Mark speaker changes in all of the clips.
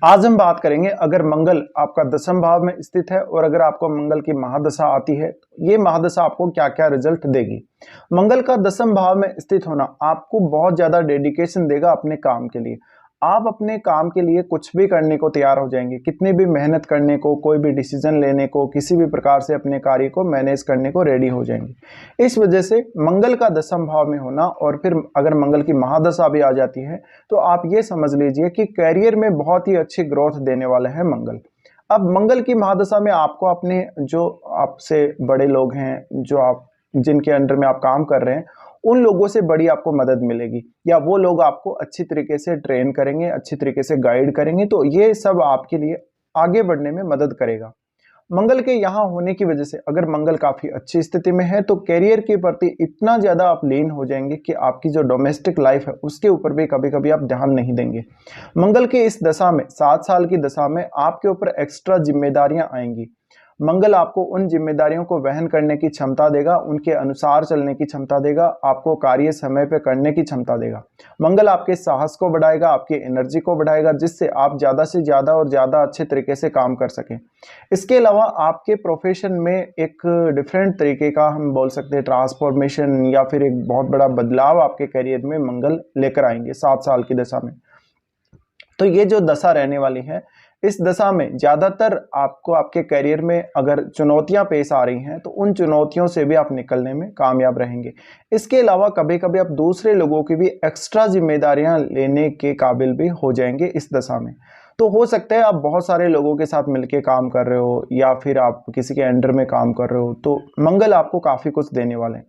Speaker 1: आज हम बात करेंगे अगर मंगल आपका दसम भाव में स्थित है और अगर आपको मंगल की महादशा आती है तो ये महादशा आपको क्या क्या रिजल्ट देगी। मंगल का दसम भाव में स्थित होना आपको बहुत ज्यादा डेडिकेशन देगा अपने काम के लिए। आप अपने काम के लिए कुछ भी करने को तैयार हो जाएंगे, कितनी भी मेहनत करने को, कोई भी डिसीजन लेने को, किसी भी प्रकार से अपने कार्य को मैनेज करने को रेडी हो जाएंगे। इस वजह से मंगल का दसम भाव में होना और फिर अगर मंगल की महादशा भी आ जाती है तो आप ये समझ लीजिए कि करियर में बहुत ही अच्छी ग्रोथ देने वाला है मंगल। अब मंगल की महादशा में आपको अपने जो आपसे बड़े लोग हैं, जो आप जिनके अंडर में आप काम कर रहे हैं, उन लोगों से बड़ी आपको मदद मिलेगी या वो लोग आपको अच्छी तरीके से ट्रेन करेंगे, अच्छी तरीके से गाइड करेंगे, तो ये सब आपके लिए आगे बढ़ने में मदद करेगा। मंगल के यहाँ होने की वजह से अगर मंगल काफी अच्छी स्थिति में है तो कैरियर के प्रति इतना ज्यादा आप लीन हो जाएंगे कि आपकी जो डोमेस्टिक लाइफ है उसके ऊपर भी कभी कभी आप ध्यान नहीं देंगे। मंगल के इस दशा में 7 साल की दशा में आपके ऊपर एक्स्ट्रा जिम्मेदारियां आएंगी। मंगल आपको उन जिम्मेदारियों को वहन करने की क्षमता देगा, उनके अनुसार चलने की क्षमता देगा, आपको कार्य समय पे करने की क्षमता देगा। मंगल आपके साहस को बढ़ाएगा, आपकी एनर्जी को बढ़ाएगा, जिससे आप ज़्यादा से ज़्यादा और ज़्यादा अच्छे तरीके से काम कर सकें। इसके अलावा आपके प्रोफेशन में एक डिफरेंट तरीके का हम बोल सकते हैं ट्रांसफॉर्मेशन या फिर एक बहुत बड़ा बदलाव आपके करियर में मंगल लेकर आएंगे 7 साल की दशा में। तो ये जो दशा रहने वाली है, इस दशा में ज्यादातर आपको आपके करियर में अगर चुनौतियां पेश आ रही हैं तो उन चुनौतियों से भी आप निकलने में कामयाब रहेंगे। इसके अलावा कभी कभी आप दूसरे लोगों की भी एक्स्ट्रा जिम्मेदारियां लेने के काबिल भी हो जाएंगे इस दशा में। तो हो सकता है आप बहुत सारे लोगों के साथ मिलके काम कर रहे हो या फिर आप किसी के अंडर में काम कर रहे हो, तो मंगल आपको काफी कुछ देने वाले हैं।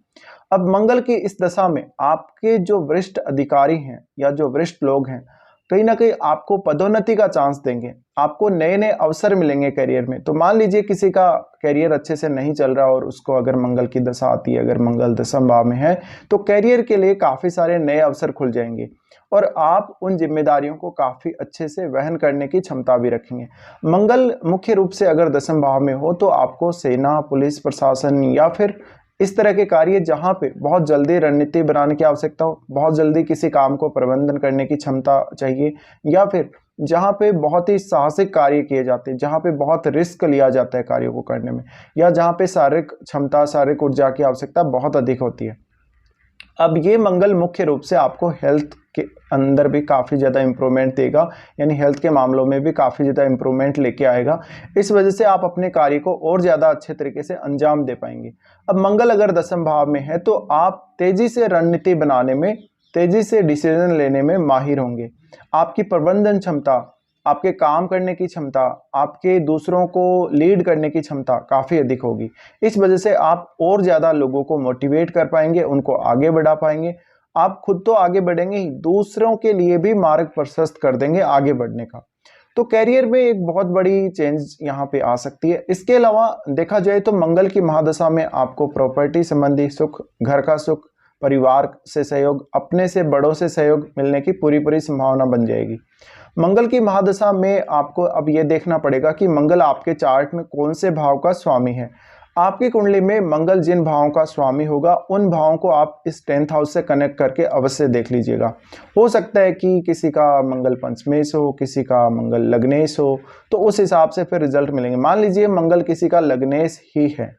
Speaker 1: अब मंगल की इस दशा में आपके जो वरिष्ठ अधिकारी हैं या जो वरिष्ठ लोग हैं, कहीं ना कहीं आपको पदोन्नति का चांस देंगे, आपको नए नए अवसर मिलेंगे करियर में। तो मान लीजिए किसी का करियर अच्छे से नहीं चल रहा और उसको अगर मंगल की दशा आती है, अगर मंगल दसम भाव में है, तो करियर के लिए काफी सारे नए अवसर खुल जाएंगे और आप उन जिम्मेदारियों को काफी अच्छे से वहन करने की क्षमता भी रखेंगे। मंगल मुख्य रूप से अगर दसम भाव में हो तो आपको सेना, पुलिस प्रशासन या फिर इस तरह के कार्य जहां पे बहुत जल्दी रणनीति बनाने की आवश्यकता हो, बहुत जल्दी किसी काम को प्रबंधन करने की क्षमता चाहिए, या फिर जहां पे बहुत ही साहसिक कार्य किए जाते हैं, जहां पे बहुत रिस्क लिया जाता है कार्यों को करने में, या जहां पे शारीरिक क्षमता, शारीरिक ऊर्जा की आवश्यकता बहुत अधिक होती है। अब ये मंगल मुख्य रूप से आपको हेल्थ के अंदर भी काफ़ी ज़्यादा इंप्रूवमेंट देगा, यानी हेल्थ के मामलों में भी काफ़ी ज़्यादा इंप्रूवमेंट लेके आएगा। इस वजह से आप अपने कार्य को और ज़्यादा अच्छे तरीके से अंजाम दे पाएंगे। अब मंगल अगर दसम भाव में है तो आप तेज़ी से रणनीति बनाने में, तेज़ी से डिसीजन लेने में माहिर होंगे। आपकी प्रबंधन क्षमता, आपके काम करने की क्षमता, आपके दूसरों को लीड करने की क्षमता काफ़ी अधिक होगी। इस वजह से आप और ज़्यादा लोगों को मोटिवेट कर पाएंगे, उनको आगे बढ़ा पाएंगे। आप खुद तो आगे बढ़ेंगे ही, दूसरों के लिए भी मार्ग प्रशस्त कर देंगे आगे बढ़ने का। तो कैरियर में एक बहुत बड़ी चेंज यहाँ पे आ सकती है। इसके अलावा देखा जाए तो मंगल की महादशा में आपको प्रॉपर्टी संबंधी सुख, घर का सुख, परिवार से सहयोग, अपने से बड़ों से सहयोग मिलने की पूरी पूरी संभावना बन जाएगी। मंगल की महादशा में आपको अब ये देखना पड़ेगा कि मंगल आपके चार्ट में कौन से भाव का स्वामी है। आपकी कुंडली में मंगल जिन भावों का स्वामी होगा उन भावों को आप इस 10th हाउस से कनेक्ट करके अवश्य देख लीजिएगा। हो सकता है कि किसी का मंगल पंचमेश हो, किसी का मंगल लग्नेश हो, तो उस हिसाब से फिर रिजल्ट मिलेंगे। मान लीजिए मंगल किसी का लग्नेश ही है,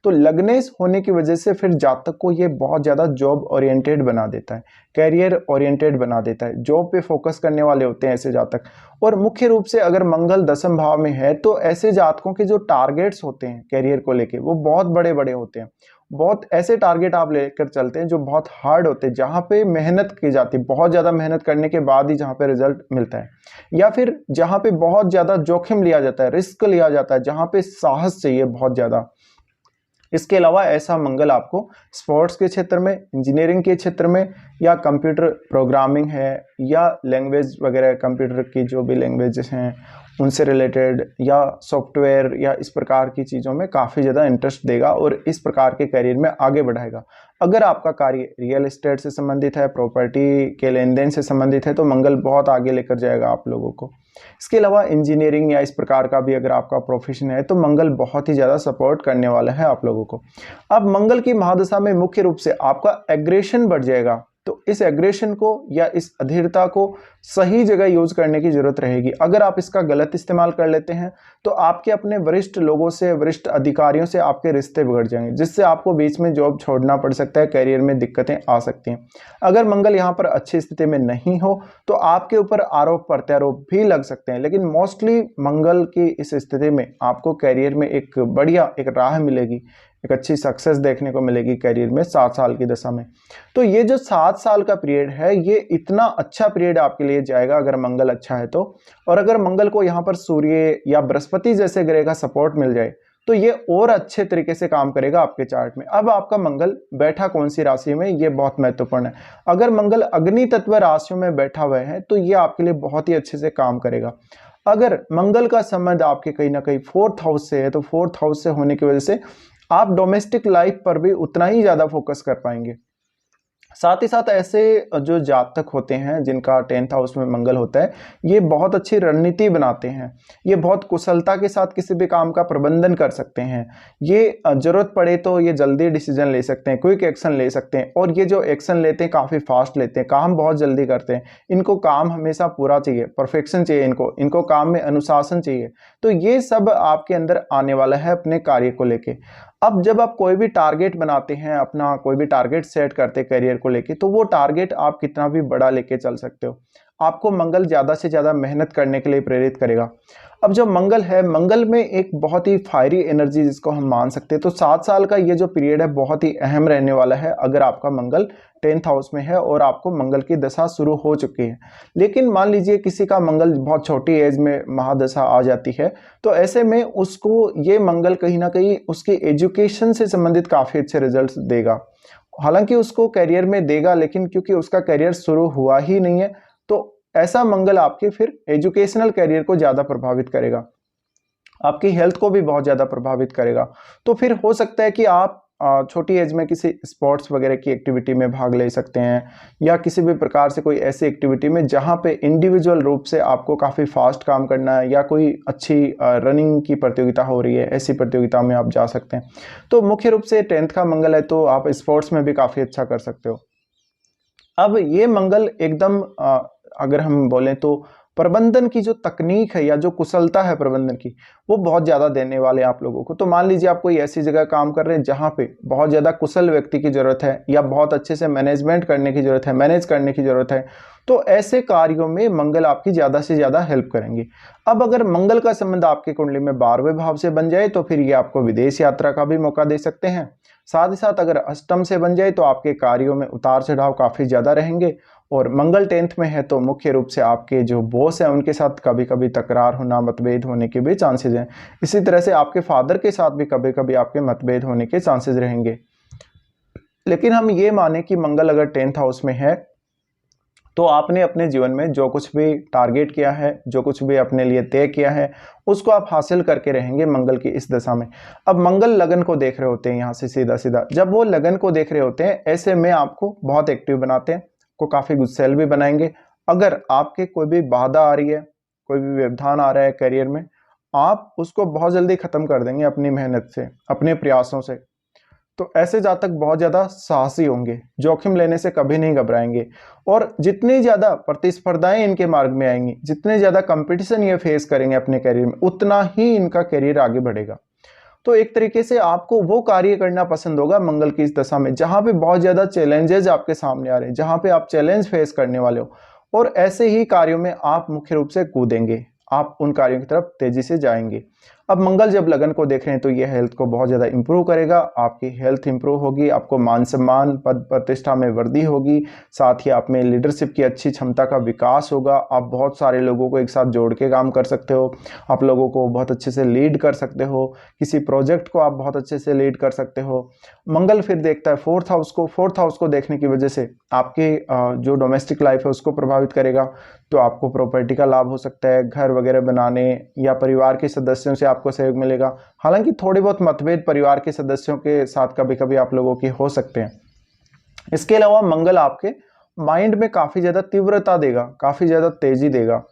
Speaker 1: तो लग्नेश होने की वजह से फिर जातक को ये बहुत ज़्यादा जॉब ओरिएंटेड बना देता है, कैरियर ओरिएंटेड बना देता है, जॉब पे फोकस करने वाले होते हैं ऐसे जातक। और मुख्य रूप से अगर मंगल दसम भाव में है तो ऐसे जातकों के जो टारगेट्स होते हैं कैरियर को लेके वो बहुत बड़े बड़े होते हैं। बहुत ऐसे टारगेट आप लेकर चलते हैं जो बहुत हार्ड होते हैं, जहाँ पे मेहनत की जाती है, बहुत ज़्यादा मेहनत करने के बाद ही जहाँ पे रिजल्ट मिलता है, या फिर जहाँ पे बहुत ज़्यादा जोखिम लिया जाता है, रिस्क लिया जाता है, जहाँ पे साहस चाहिए बहुत ज़्यादा। इसके अलावा ऐसा मंगल आपको स्पोर्ट्स के क्षेत्र में, इंजीनियरिंग के क्षेत्र में, या कंप्यूटर प्रोग्रामिंग है या लैंग्वेज वगैरह, कंप्यूटर की जो भी लैंग्वेजेस हैं उनसे रिलेटेड, या सॉफ्टवेयर या इस प्रकार की चीज़ों में काफ़ी ज़्यादा इंटरेस्ट देगा और इस प्रकार के करियर में आगे बढ़ाएगा। अगर आपका कार्य रियल एस्टेट से संबंधित है, प्रॉपर्टी के लेन देन से संबंधित है, तो मंगल बहुत आगे लेकर जाएगा आप लोगों को। इसके अलावा इंजीनियरिंग या इस प्रकार का भी अगर आपका प्रोफेशन है तो मंगल बहुत ही ज़्यादा सपोर्ट करने वाला है आप लोगों को। अब मंगल की महादशा में मुख्य रूप से आपका एग्रेशन बढ़ जाएगा, तो इस एग्रेशन को या इस अधीरता को सही जगह यूज करने की जरूरत रहेगी। अगर आप इसका गलत इस्तेमाल कर लेते हैं तो आपके अपने वरिष्ठ लोगों से, वरिष्ठ अधिकारियों से आपके रिश्ते बिगड़ जाएंगे, जिससे आपको बीच में जॉब छोड़ना पड़ सकता है, करियर में दिक्कतें आ सकती हैं। अगर मंगल यहाँ पर अच्छी स्थिति में नहीं हो तो आपके ऊपर आरोप प्रत्यारोप भी लग सकते हैं, लेकिन मोस्टली मंगल की इस स्थिति में आपको करियर में एक बढ़िया एक राह मिलेगी, एक अच्छी सक्सेस देखने को मिलेगी करियर में 7 साल की दशा में। तो ये जो 7 साल का पीरियड है, ये इतना अच्छा पीरियड आपके लिए जाएगा अगर मंगल अच्छा है तो। और अगर मंगल को यहाँ पर सूर्य या बृहस्पति जैसे ग्रह का सपोर्ट मिल जाए तो ये और अच्छे तरीके से काम करेगा आपके चार्ट में। अब आपका मंगल बैठा कौन सी राशि में, ये बहुत महत्वपूर्ण है। अगर मंगल अग्नि तत्व राशियों में बैठा हुआ है तो ये आपके लिए बहुत ही अच्छे से काम करेगा। अगर मंगल का संबंध आपके कहीं ना कहीं 4th हाउस से है तो 4th हाउस से होने की वजह से आप डोमेस्टिक लाइफ पर भी उतना ही ज्यादा फोकस कर पाएंगे। साथ ही साथ ऐसे जो जातक होते हैं जिनका 10th हाउस में मंगल होता है, ये बहुत अच्छी रणनीति बनाते हैं, ये बहुत कुशलता के साथ किसी भी काम का प्रबंधन कर सकते हैं, ये जरूरत पड़े तो ये जल्दी डिसीजन ले सकते हैं, क्विक एक्शन ले सकते हैं, और ये जो एक्शन लेते हैं काफ़ी फास्ट लेते हैं, काम बहुत जल्दी करते हैं, इनको काम हमेशा पूरा चाहिए, परफेक्शन चाहिए, इनको काम में अनुशासन चाहिए। तो ये सब आपके अंदर आने वाला है अपने कार्य को लेके। अब जब आप कोई भी टारगेट बनाते हैं, अपना कोई भी टारगेट सेट करते हैं करियर को लेके, तो वो टारगेट आप कितना भी बड़ा लेके चल सकते हो। आपको मंगल ज़्यादा से ज़्यादा मेहनत करने के लिए प्रेरित करेगा। अब जो मंगल है, मंगल में एक बहुत ही फायरी एनर्जी जिसको हम मान सकते हैं, तो 7 साल का ये जो पीरियड है बहुत ही अहम रहने वाला है अगर आपका मंगल 10th हाउस में है और आपको मंगल की दशा शुरू हो चुकी है। लेकिन मान लीजिए किसी का मंगल बहुत छोटी एज में महादशा आ जाती है, तो ऐसे में उसको ये मंगल कहीं ना कहीं उसकी एजुकेशन से संबंधित काफ़ी अच्छे रिजल्ट्स देगा। हालांकि उसको करियर में देगा, लेकिन क्योंकि उसका करियर शुरू हुआ ही नहीं है तो ऐसा मंगल आपके फिर एजुकेशनल करियर को ज़्यादा प्रभावित करेगा, आपकी हेल्थ को भी बहुत ज़्यादा प्रभावित करेगा। तो फिर हो सकता है कि आप छोटी एज में किसी स्पोर्ट्स वगैरह की एक्टिविटी में भाग ले सकते हैं, या किसी भी प्रकार से कोई ऐसी एक्टिविटी में जहाँ पे इंडिविजुअल रूप से आपको काफ़ी फास्ट काम करना है, या कोई अच्छी रनिंग की प्रतियोगिता हो रही है, ऐसी प्रतियोगिता में आप जा सकते हैं। तो मुख्य रूप से 10th का मंगल है तो आप स्पोर्ट्स में भी काफ़ी अच्छा कर सकते हो। अब ये मंगल एकदम अगर हम बोलें तो प्रबंधन की जो तकनीक है या जो कुशलता है प्रबंधन की, वो बहुत ज़्यादा देने वाले हैं आप लोगों को। तो मान लीजिए आप कोई ऐसी जगह काम कर रहे हैं जहाँ पे बहुत ज़्यादा कुशल व्यक्ति की ज़रूरत है, या बहुत अच्छे से मैनेजमेंट करने की ज़रूरत है, मैनेज करने की ज़रूरत है, तो ऐसे कार्यों में मंगल आपकी ज़्यादा से ज़्यादा हेल्प करेंगे। अब अगर मंगल का संबंध आपकी कुंडली में 12वें भाव से बन जाए तो फिर ये आपको विदेश यात्रा का भी मौका दे सकते हैं। साथ ही साथ अगर अष्टम से बन जाए तो आपके कार्यों में उतार चढ़ाव काफ़ी ज़्यादा रहेंगे, और मंगल 10th में है तो मुख्य रूप से आपके जो बॉस हैं उनके साथ कभी कभी तकरार होना, मतभेद होने के भी चांसेस हैं। इसी तरह से आपके फादर के साथ भी कभी कभी आपके मतभेद होने के चांसेस रहेंगे। लेकिन हम ये माने कि मंगल अगर 10th हाउस में है तो आपने अपने जीवन में जो कुछ भी टारगेट किया है, जो कुछ भी अपने लिए तय किया है, उसको आप हासिल करके रहेंगे मंगल की इस दशा में। अब मंगल लगन को देख रहे होते हैं यहाँ से सीधा सीधा, जब वो लगन को देख रहे होते हैं ऐसे में आपको बहुत एक्टिव बनाते हैं, को काफ़ी गुस्सैल भी बनाएंगे। अगर आपके कोई भी बाधा आ रही है, कोई भी व्यवधान आ रहा है करियर में, आप उसको बहुत जल्दी ख़त्म कर देंगे अपनी मेहनत से, अपने प्रयासों से। तो ऐसे जातक बहुत ज़्यादा साहसी होंगे, जोखिम लेने से कभी नहीं घबराएंगे, और जितनी ज़्यादा प्रतिस्पर्धाएं इनके मार्ग में आएंगी, जितने ज़्यादा कंपटीशन ये फेस करेंगे अपने करियर में, उतना ही इनका करियर आगे बढ़ेगा। तो एक तरीके से आपको वो कार्य करना पसंद होगा मंगल की इस दशा में जहाँ पे बहुत ज़्यादा चैलेंजेस आपके सामने आ रहे हैं, जहाँ पे आप चैलेंज फेस करने वाले हो, और ऐसे ही कार्यों में आप मुख्य रूप से कूदेंगे, आप उन कार्यों की तरफ तेजी से जाएंगे। अब मंगल जब लगन को देख रहे हैं तो ये हेल्थ को बहुत ज़्यादा इंप्रूव करेगा, आपकी हेल्थ इंप्रूव होगी, आपको मान सम्मान पद प्रतिष्ठा में वृद्धि होगी, साथ ही आप में लीडरशिप की अच्छी क्षमता का विकास होगा, आप बहुत सारे लोगों को एक साथ जोड़ के काम कर सकते हो, आप लोगों को बहुत अच्छे से लीड कर सकते हो, किसी प्रोजेक्ट को आप बहुत अच्छे से लीड कर सकते हो। मंगल फिर देखता है 4th हाउस को, 4th हाउस को देखने की वजह से आपके जो डोमेस्टिक लाइफ है उसको प्रभावित करेगा, तो आपको प्रॉपर्टी का लाभ हो सकता है, घर वगैरह बनाने या परिवार के सदस्यों से आपको सहयोग मिलेगा। हालांकि थोड़ी बहुत मतभेद परिवार के सदस्यों के साथ कभी कभी आप लोगों की हो सकते हैं। इसके अलावा मंगल आपके माइंड में काफ़ी ज़्यादा तीव्रता देगा, काफ़ी ज़्यादा तेजी देगा,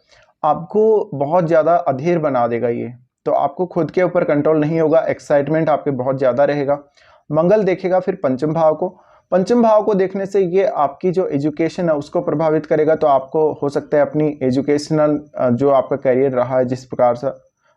Speaker 1: आपको बहुत ज़्यादा अधीर बना देगा ये, तो आपको खुद के ऊपर कंट्रोल नहीं होगा, एक्साइटमेंट आपके बहुत ज़्यादा रहेगा। मंगल देखेगा फिर पंचम भाव को, पंचम भाव को देखने से ये आपकी जो एजुकेशन है उसको प्रभावित करेगा। तो आपको हो सकता है अपनी एजुकेशनल जो आपका करियर रहा है, जिस प्रकार से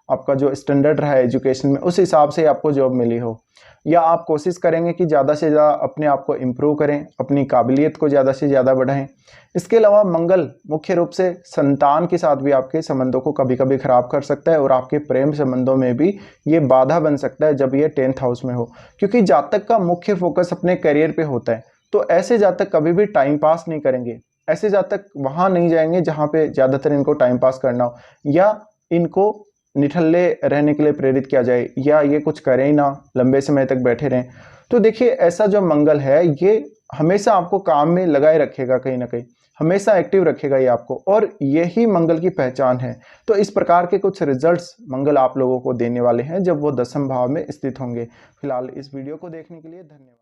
Speaker 1: आपका जो स्टैंडर्ड रहा है एजुकेशन में, उस हिसाब से आपको जॉब मिली हो, या आप कोशिश करेंगे कि ज़्यादा से ज़्यादा अपने आप को इम्प्रूव करें, अपनी काबिलियत को ज़्यादा से ज़्यादा बढ़ाएं। इसके अलावा मंगल मुख्य रूप से संतान के साथ भी आपके संबंधों को कभी कभी खराब कर सकता है और आपके प्रेम संबंधों में भी ये बाधा बन सकता है जब ये 10th हाउस में हो, क्योंकि जातक का मुख्य फोकस अपने करियर पे होता है। तो ऐसे जातक कभी भी टाइम पास नहीं करेंगे, ऐसे जातक वहाँ नहीं जाएंगे जहाँ पे ज़्यादातर इनको टाइम पास करना हो, या इनको निठल्ले रहने के लिए प्रेरित किया जाए, या ये कुछ करें ही ना, लंबे समय तक बैठे रहें। तो देखिए ऐसा जो मंगल है ये हमेशा आपको काम में लगाए रखेगा, कहीं ना कहीं हमेशा एक्टिव रखेगा ये आपको, और यही मंगल की पहचान है। तो इस प्रकार के कुछ रिजल्ट्स मंगल आप लोगों को देने वाले हैं जब वो 10वें भाव में स्थित होंगे। फिलहाल इस वीडियो को देखने के लिए धन्यवाद।